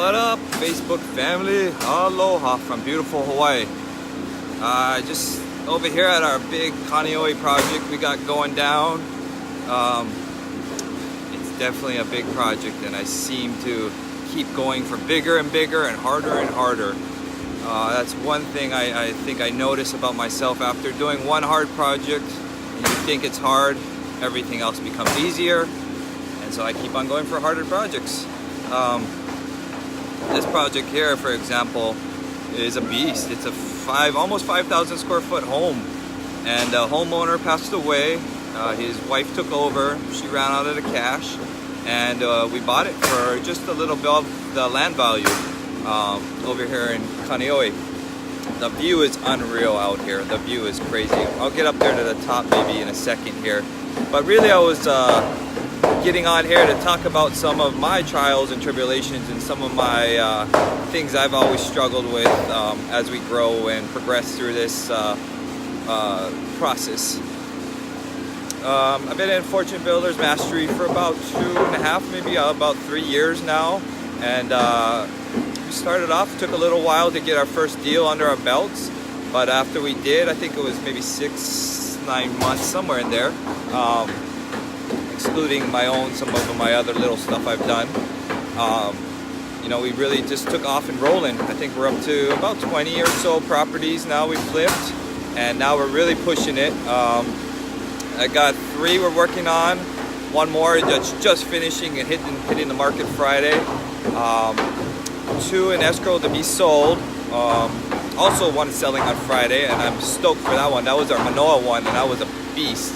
What up, Facebook family? Aloha from beautiful Hawaii. Just over here at our big Kaneohe project we got going down. It's definitely a big project, and I seem to keep going for bigger and bigger and harder and harder. That's one thing I think I notice about myself. After doing one hard project and you think it's hard, everything else becomes easier, and so I keep on going for harder projects. This project here, for example, is a beast. It's a almost 5,000 square foot home, and the homeowner passed away. His wife took over. She ran out of the cash, and we bought it for just a little above the land value over here in Kaneohe. The view is unreal out here. The view is crazy. I'll get up there to the top maybe in a second here, but really I was getting on here to talk about some of my trials and tribulations and some of my things I've always struggled with as we grow and progress through this process. I've been in Fortune Builders Mastery for about 2.5, maybe about 3 years now, and we started off, took a little while to get our first deal under our belts, but after we did, I think it was maybe 6-9 months, somewhere in there, excluding some of my other little stuff I've done. You know, we really just took off and rolling. I think we're up to about 20 or so properties now we've flipped, and now we're really pushing it. I got 3 we're working on, 1 more that's just finishing and hitting the market Friday, 2 in escrow to be sold. Also 1 selling on Friday, and I'm stoked for that one. That was our Manoa one, and that was a beast.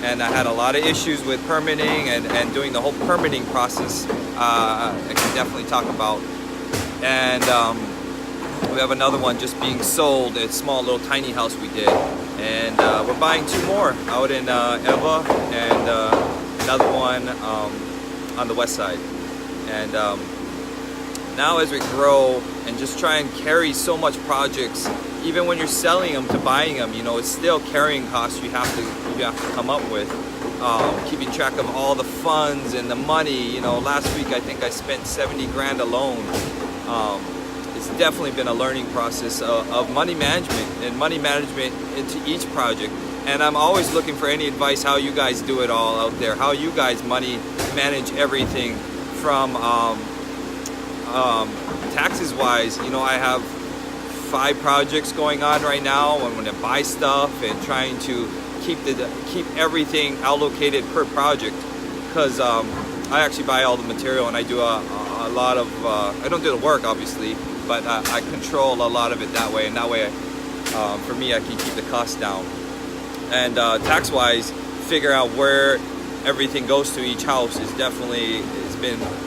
And I had a lot of issues with permitting and doing the whole permitting process. I can definitely talk about. And we have another one just being sold. It's a small little tiny house we did. And we're buying 2 more out in Eva, and another one on the west side. And now as we grow and just try and carry so much projects, even when you're selling them to buying them, you know, it's still carrying costs you have to come up with. Keeping track of all the funds and the money. You know, last week I think I spent 70 grand alone. It's definitely been a learning process of money management and money management into each project. And I'm always looking for any advice how you guys do it all out there, how you guys money manage everything from taxes wise. You know, I have 5 projects going on right now. I'm going to buy stuff and trying to keep everything allocated per project, because I actually buy all the material, and I do a lot of I don't do the work obviously, but I control a lot of it that way, and that way for me I can keep the costs down. And tax wise, figure out where everything goes to each house is definitely,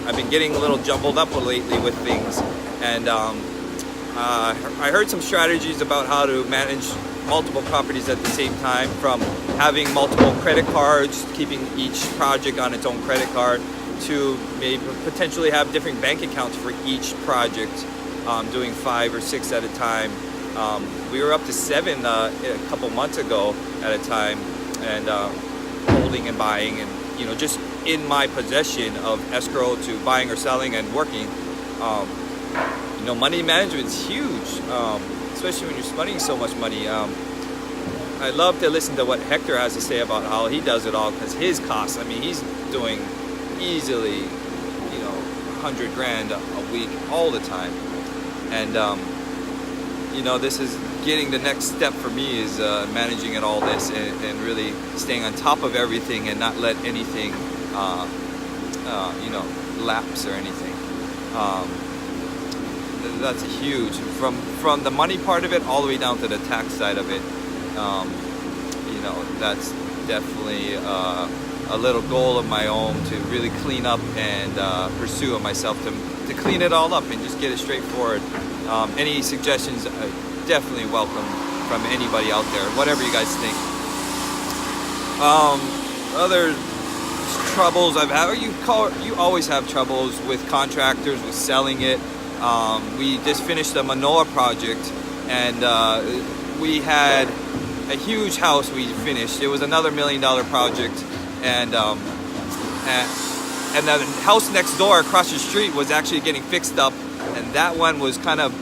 I've been getting a little jumbled up lately with things. And I heard some strategies about how to manage multiple properties at the same time, from having multiple credit cards, keeping each project on its own credit card, to maybe potentially have different bank accounts for each project, doing 5 or 6 at a time. We were up to 7 a couple months ago at a time, and holding and buying, and you know, just in my possession of escrow to buying or selling and working. You know, money management is huge, especially when you're spending so much money. I love to listen to what Hector has to say about how he does it all, because his costs, I mean, he's doing easily, you know, 100 grand a week all the time. And you know, this is getting the next step for me, is managing it all this and really staying on top of everything and not let anything you know, lapse or anything. That's huge, from the money part of it all the way down to the tax side of it. You know, that's definitely a little goal of my own, to really clean up and pursue it myself, to clean it all up and just get it straightforward. Any suggestions, definitely welcome from anybody out there, whatever you guys think. Other troubles I've had, you always have troubles with contractors, with selling it. We just finished the Manoa project, and we had a huge house we finished. It was another $1 million project, and the house next door across the street was actually getting fixed up and that one was kind of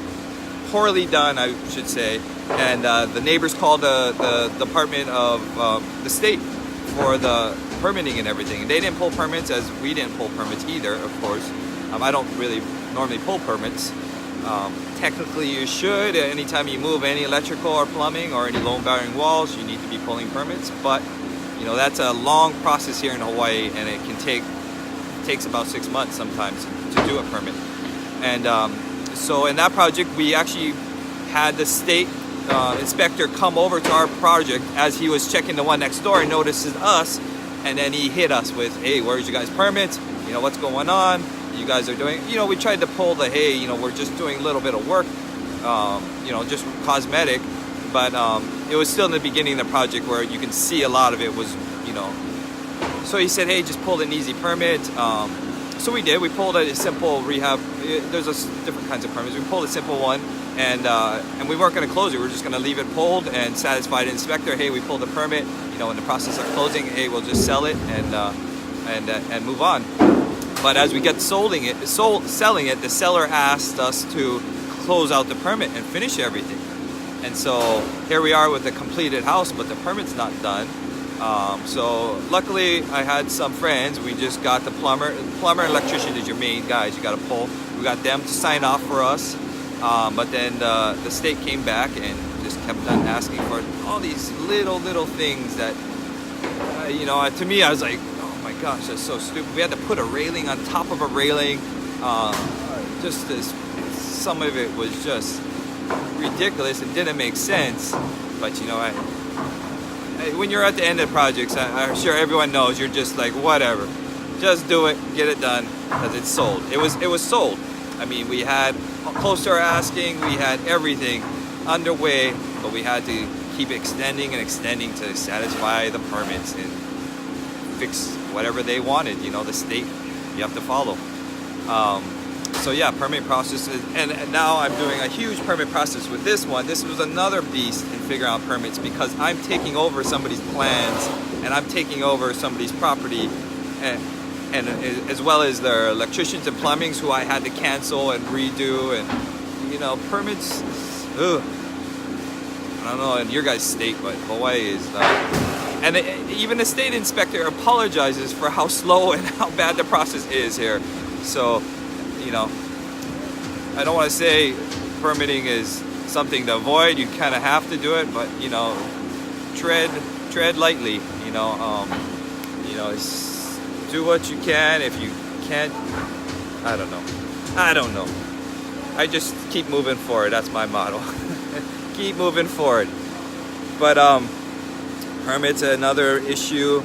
poorly done, I should say. And the neighbors called the Department of the state for the permitting and everything. And they didn't pull permits, as we didn't pull permits either, of course. I don't really normally pull permits. Technically you should. Anytime you move any electrical or plumbing or any load-bearing walls, you need to be pulling permits. But you know, that's a long process here in Hawaii, and it can takes about 6 months sometimes to do a permit. And so in that project, we actually had the state inspector come over to our project as he was checking the one next door and notices us, and then he hit us with, "Hey, where's your guys' permits? You know, what's going on? You guys are doing," you know, we tried to pull the, "Hey, you know, we're just doing a little bit of work, you know, just cosmetic," but it was still in the beginning of the project where you can see a lot of it was, you know. So he said, "Hey, just pull an easy permit." So we did. We pulled a simple rehab. There's different kinds of permits. We pulled a simple one, and we weren't going to close it. We were just going to leave it pulled and satisfy the inspector. Hey, we pulled the permit. You know, in the process of closing, hey, we'll just sell it and move on. But as we get selling it, the seller asked us to close out the permit and finish everything. And so here we are with a completed house, but the permit's not done. So luckily I had some friends. We just got the plumber and electrician is your main guys you got to pull. We got them to sign off for us, but then the state came back and just kept on asking for all these little things that you know, to me I was like, oh my gosh, that's so stupid. We had to put a railing on top of a railing. Just this, some of it was just ridiculous and didn't make sense. But you know, when you're at the end of projects, I'm sure everyone knows, you're just like, whatever, just do it, get it done, because it's sold. It was sold. I mean, we had close to our asking, we had everything underway, but we had to keep extending and extending to satisfy the permits and fix whatever they wanted. You know, the state, you have to follow. So yeah, permit processes, and now I'm doing a huge permit process with this one. This was another beast in figuring out permits, because I'm taking over somebody's plans and I'm taking over somebody's property, and as well as their electricians and plumbings who I had to cancel and redo. And you know, permits, ugh. I don't know in your guys' state, but Hawaii is and even the state inspector apologizes for how slow and how bad the process is here. So you know, I don't want to say permitting is something to avoid. You kind of have to do it, but you know, tread lightly. You know, do what you can. If you can't, I don't know. I just keep moving forward. That's my motto. Keep moving forward. But permits are another issue.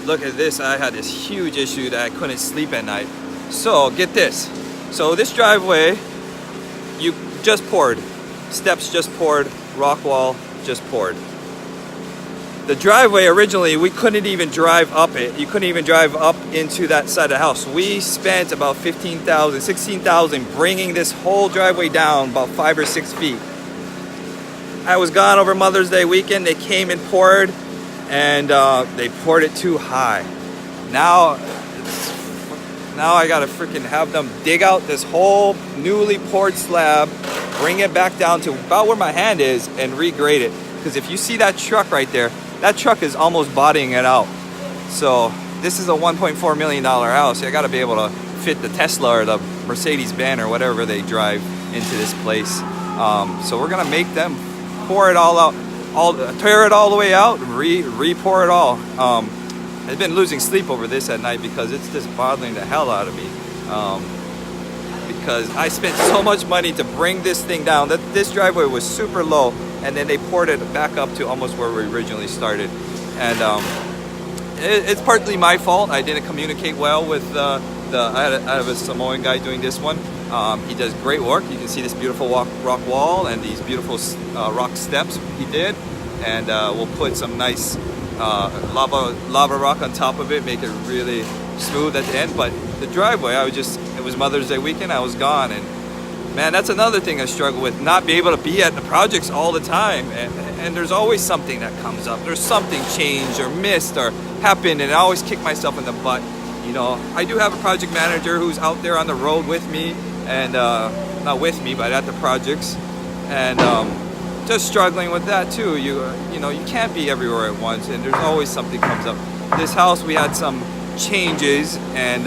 Look at this. I had this huge issue that I couldn't sleep at night. So get this. So this driveway, you just poured. Steps just poured. Rock wall just poured. The driveway originally, we couldn't even drive up it. You couldn't even drive up into that side of the house. We spent about $15,000, $16,000 bringing this whole driveway down about 5 or 6 feet. I was gone over Mother's Day weekend. They came and poured, and they poured it too high. Now I gotta freaking have them dig out this whole newly poured slab, bring it back down to about where my hand is, and regrade it. Because if you see that truck right there, that truck is almost bodying it out. So this is a $1.4 million house. I gotta be able to fit the Tesla or the Mercedes-Benz or whatever they drive into this place. So we're gonna make them pour it all out, tear it all the way out, re-pour it all. I've been losing sleep over this at night because it's just bothering the hell out of me. Because I spent so much money to bring this thing down. This driveway was super low, and then they poured it back up to almost where we originally started. And it's partly my fault. I didn't communicate well with I have a Samoan guy doing this one. He does great work. You can see this beautiful rock wall and these beautiful rock steps he did. And we'll put some nice lava rock on top of it, make it really smooth at the end. But the driveway, it was Mother's Day weekend, I was gone, and man, that's another thing I struggle with, not be able to be at the projects all the time, and there's always something that comes up. There's something changed or missed or happened, and I always kick myself in the butt. You know, I do have a project manager who's out there on the road with me, and not with me, but at the projects, and just struggling with that too. You know, you can't be everywhere at once, and there's always something comes up. This house, we had some changes, and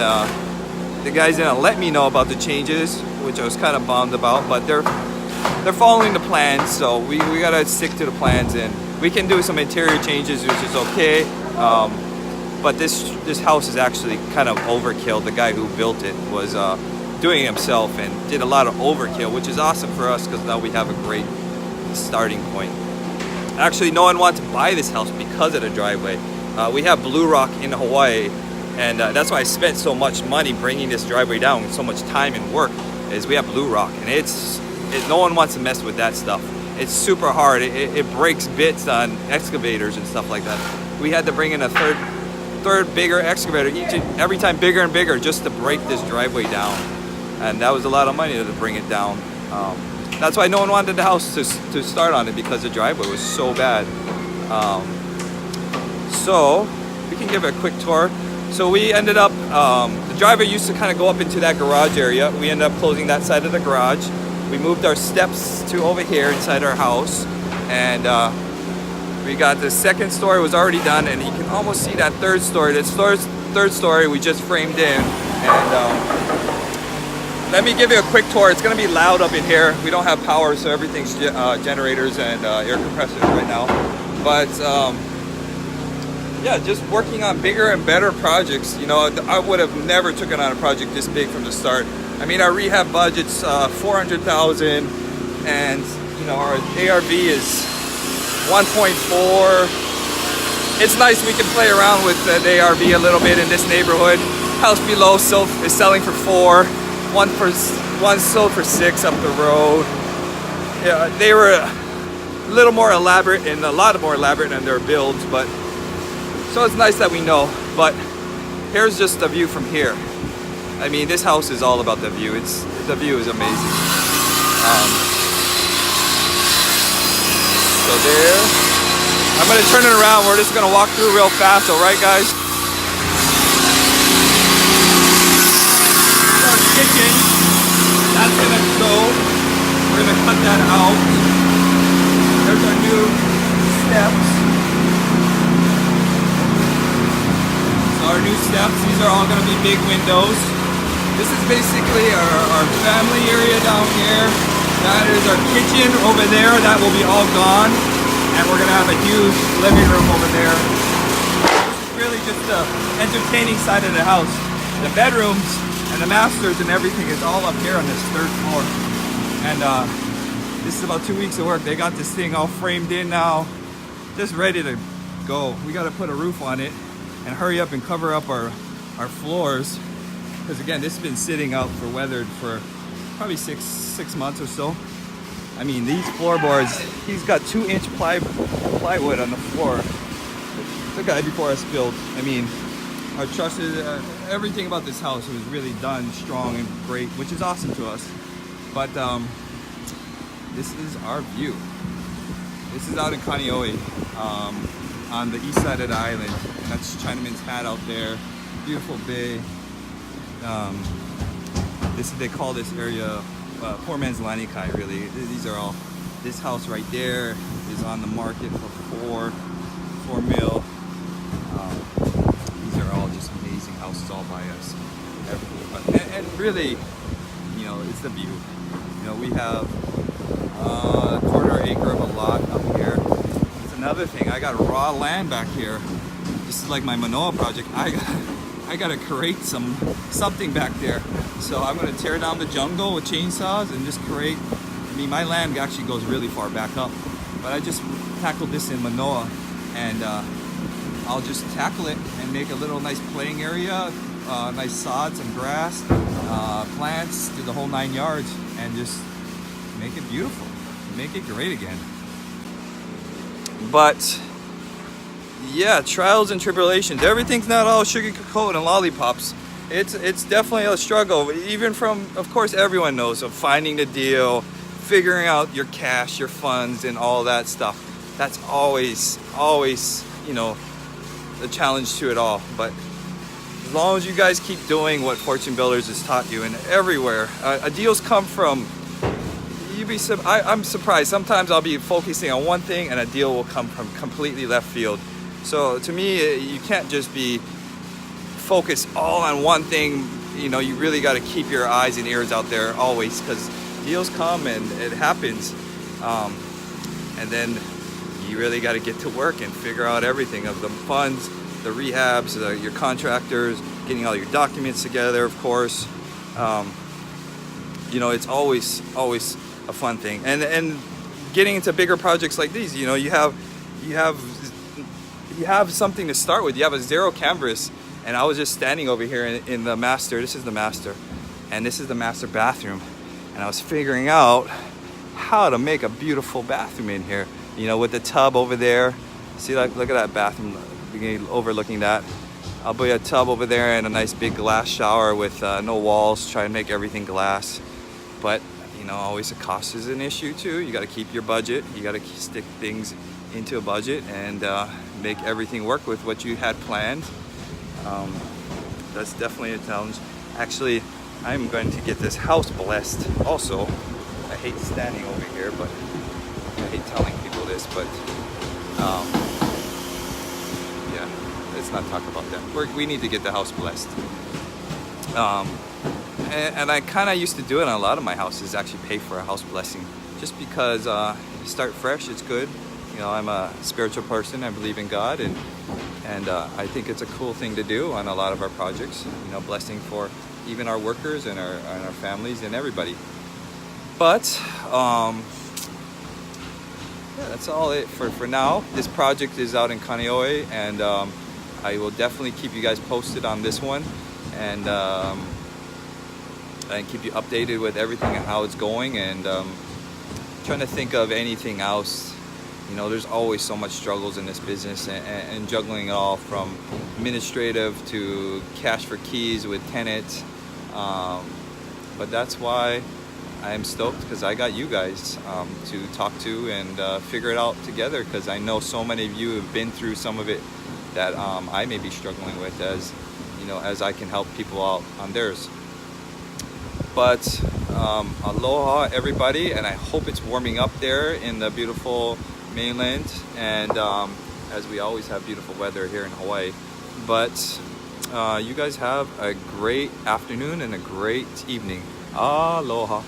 the guys didn't let me know about the changes, which I was kind of bummed about, but they're following the plans, so we gotta stick to the plans, and we can do some interior changes, which is okay. But this house is actually kind of overkill. The guy who built it was doing it himself and did a lot of overkill, which is awesome for us because now we have a great starting point. Actually, no one wants to buy this house because of the driveway. We have Blue Rock in Hawaii, and that's why I spent so much money bringing this driveway down, so much time and work, is we have Blue Rock, and no one wants to mess with that stuff. It's super hard. It breaks bits on excavators and stuff like that. We had to bring in a third bigger excavator every time, bigger and bigger, just to break this driveway down, and that was a lot of money to bring it down. That's why no one wanted the house to start on it, because the driveway was so bad. So we can give it a quick tour. So we ended up, the driveway used to kind of go up into that garage area. We ended up closing that side of the garage. We moved our steps to over here inside our house, and we got the second story was already done, and you can almost see that third story. That third story we just framed in, and let me give you a quick tour. It's gonna be loud up in here. We don't have power, so everything's generators and air compressors right now. But yeah, just working on bigger and better projects. You know, I would have never taken on a project this big from the start. I mean, our rehab budget's $400,000, and you know, our ARV is 1.4. It's nice we can play around with the ARV a little bit in this neighborhood. House below is selling for $4. One sold for $6 up the road. Yeah, they were a little more elaborate and a lot more elaborate in their builds, but so it's nice that we know. But here's just the view from here. I mean, this house is all about the view. The view is amazing. So there. I'm gonna turn it around. We're just gonna walk through real fast, all right, guys? Our kitchen, that's gonna go. We're gonna cut that out. There's our new steps. So our new steps, these are all gonna be big windows. This is basically our family area down here. That is our kitchen over there. That will be all gone. And we're gonna have a huge living room over there. This is really just the entertaining side of the house. The bedrooms and the masters and everything is all up here on this third floor. And this is about 2 weeks of work. They got this thing all framed in now, just ready to go. We gotta put a roof on it and hurry up and cover up our floors. Because again, this has been sitting out for weathered for probably six months or so. I mean, these floorboards, he's got 2-inch plywood on the floor. The guy before us built. I mean, our trusses, everything about this house was really done strong and great, which is awesome to us. But this is our view. This is out in Kaneohe, on the east side of the island. And that's Chinaman's Hat out there. Beautiful bay. They call this area poor man's Lanikai, really. These are all, this house right there is on the market for $4 million. These are all just amazing houses all by us. And really, you know, it's the view. You know, we have a quarter acre of a lot up here. It's another thing, I got raw land back here. This is like my Manoa project. I gotta create something back there. So I'm gonna tear down the jungle with chainsaws and just create. I mean, my land actually goes really far back up, but I just tackled this in Manoa, and I'll just tackle it and make a little nice playing area, nice sod, some grass, plants, do the whole 9 yards, and just make it beautiful, make it great again. But yeah, trials and tribulations. Everything's not all sugar coated and lollipops. It's definitely a struggle, even from, of course, everyone knows, of finding the deal, figuring out your cash, your funds, and all that stuff. That's always, you know, the challenge to it all. But As long as you guys keep doing what Fortune Builders has taught you, and everywhere, deals come from. I'm surprised. Sometimes I'll be focusing on one thing, and a deal will come from completely left field. So to me, you can't just be focused all on one thing. You know, you really got to keep your eyes and ears out there always, because deals come and it happens. And then you really got to get to work and figure out everything of the funds, the rehabs, your contractors, getting all your documents together, of course. You know, it's always a fun thing. And getting into bigger projects like these, you know, you have something to start with. You have a zero canvas. And I was just standing over here in the master. This is the master, and this is the master bathroom. And I was figuring out how to make a beautiful bathroom in here. You know, with the tub over there. See, like, look at that bathroom, overlooking that. I'll put a tub over there and a nice big glass shower with no walls. Try and make everything glass. But, you know, always the cost is an issue too. You got to keep your budget. You got to stick things into a budget and make everything work with what you had planned. That's definitely a challenge. Actually, I'm going to get this house blessed also. I hate standing over here, but I hate telling people this, but yeah, let's not talk about that. We need to get the house blessed. And I kind of used to do it on a lot of my houses, actually pay for a house blessing, just because you start fresh, it's good. You know, I'm a spiritual person, I believe in God, and I think it's a cool thing to do on a lot of our projects. You know, blessing for even our workers and our families and everybody. But yeah, that's all it for now. This project is out in Kaneohe, and I will definitely keep you guys posted on this one, and keep you updated with everything and how it's going, and trying to think of anything else. You know, there's always so much struggles in this business, and juggling it all from administrative to cash for keys with tenants. But that's why I'm stoked, because I got you guys to talk to and figure it out together, because I know so many of you have been through some of it that I may be struggling with, as you know, as I can help people out on theirs. But aloha everybody, and I hope it's warming up there in the beautiful mainland, and as we always have beautiful weather here in Hawaii. But you guys have a great afternoon and a great evening. Aloha.